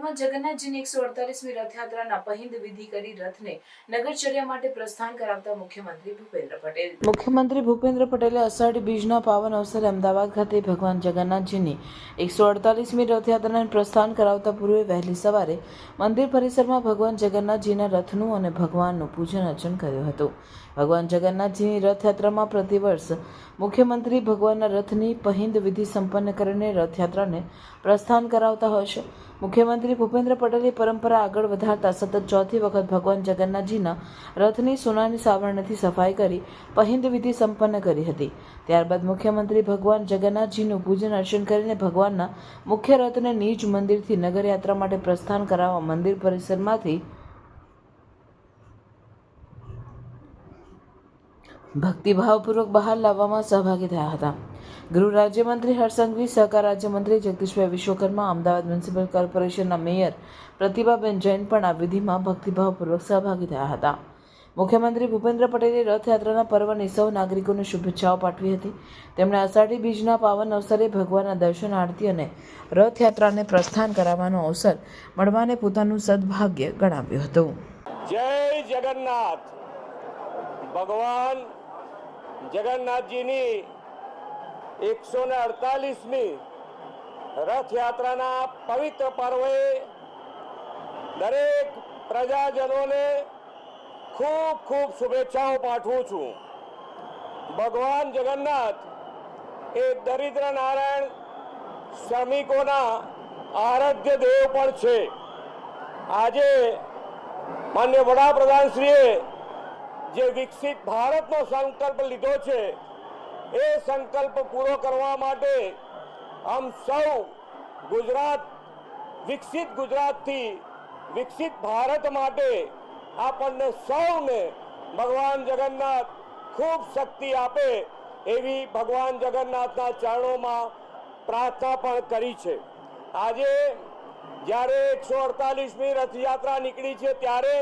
ભગવાન જગન્નાથજીની 148મી રથયાત્રાના પહિંદ વિધિ કરી રથને નગરચર્યા માટે પ્રસ્થાન કરાવતા મુખ્યમંત્રી ભૂપેન્દ્ર પટેલે અષાઢી બીજના પાવન અવસરે અમદાવાદ ખાતે ભગવાન જગન્નાથજીની 148મી રથયાત્રાને પ્રસ્થાન કરાવતા પૂર્વે વહેલી સવારે મંદિર પરિસરમાં ભગવાન જગન્નાથજીના રથનું અને ભગવાનનું પૂજન અર્ચન કર્યું હતું. ભગવાન જગન્નાથજીની રથયાત્રામાં પ્રતિવર્ષ મુખ્યમંત્રી ભગવાનના રથની પહિંદ વિધિ સંપન્ન કરીને રથયાત્રાને પ્રસ્થાન કરાવતા હોય છે. મુખ્યમંત્રી ભૂપેન્દ્ર પટેલે પરંપરા આગળ વધારતા સતત ચોથી વખત ભગવાન જગન્નાથજીના રથની સોનાની સાવરણથી સફાઈ કરી પહિંદ વિધિ સંપન્ન કરી હતી. ત્યારબાદ મુખ્યમંત્રી ભગવાન જગન્નાથજીનું પૂજન અર્ચન કરીને ભગવાનના મુખ્ય રથને નિજ મંદિરથી નગરયાત્રા માટે પ્રસ્થાન કરાવવા મંદિર પરિસરમાંથી ભક્તિભાવપૂર્વક બહાર લાવવામાં સહભાગી થયા હતા. ગૃહ રાજ્યમંત્રી હર્ષ સંઘવી, સહકાર રાજ્યમંત્રી જગદીશભાઈ વિશ્વકર્મા, અમદાવાદ મ્યુનિસિપલ કોર્પોરેશનના મેયર પ્રતિભાબેન જૈન પણ આ વિધિમાં ભક્તિભાવપૂર્વક સહભાગી થયા હતા. મુખ્યમંત્રી ભૂપેન્દ્ર પટેલે રથયાત્રાના પર્વની સૌ નાગરિકોને શુભેચ્છાઓ પાઠવી હતી. તેમણે અષાઢી બીજના પાવન અવસરે ભગવાનના દર્શન, આરતી અને રથયાત્રાને પ્રસ્થાન કરાવવાનો અવસર મળવાને પોતાનું સદભાગ્ય ગણાવ્યું હતું. જય જગન્નાથ. ભગવાન જગન્નાથજીની 148મી રથયાત્રાના પવિત્ર પર્વે દરેક પ્રજાજનોને ખૂબ ખૂબ શુભેચ્છાઓ પાઠવું છું. ભગવાન જગન્નાથ એ દરિદ્ર નારાયણ શ્રમિકોના આરાધ્ય દેવ પણ છે. આજે માન્ય વડાપ્રધાનશ્રીએ જે વિકસિત ભારતનો સંકલ્પ લીધો છે એ સંકલ્પ પૂરો કરવા માટે હમ સૌ વિકસિત ગુજરાતથી વિકસિત ભારત માટે આપણને સૌને ભગવાન જગન્નાથ ખૂબ શક્તિ આપે એવી ભગવાન જગન્નાથના ચરણોમાં પ્રાર્થના પણ કરી છે. આજે જ્યારે 148મી રથયાત્રા નીકળી છે ત્યારે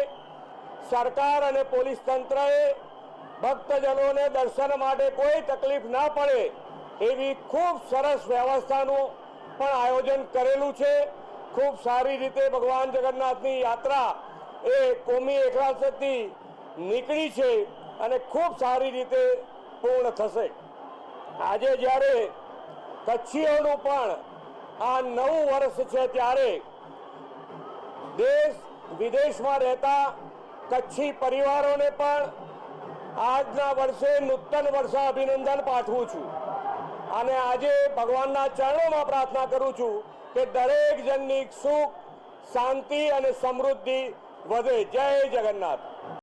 સરકાર અને પોલીસ તંત્રએ ભક્તજનોને દર્શન માટે કોઈ તકલીફ ના પડે એવી ખૂબ સરસ વ્યવસ્થાનું પણ આયોજન કરેલું છે. ખૂબ સારી રીતે ભગવાન જગન્નાથની યાત્રા એ કોમી એકલાસથી નીકળી છે અને ખૂબ સારી રીતે પૂર્ણ થશે. આજે જ્યારે કચ્છીઓનું પણ આ નવું વર્ષ છે ત્યારે દેશ વિદેશમાં રહેતા કચ્છી પરિવારોને પણ આજના વર્ષે નૂતન વર્ષ અભિનંદન પાઠવું છું અને આજે ભગવાનના ચરણોમાં પ્રાર્થના કરું છું કે દરેક જણની સુખ, શાંતિ અને સમૃદ્ધિ વધે. જય જગન્નાથ.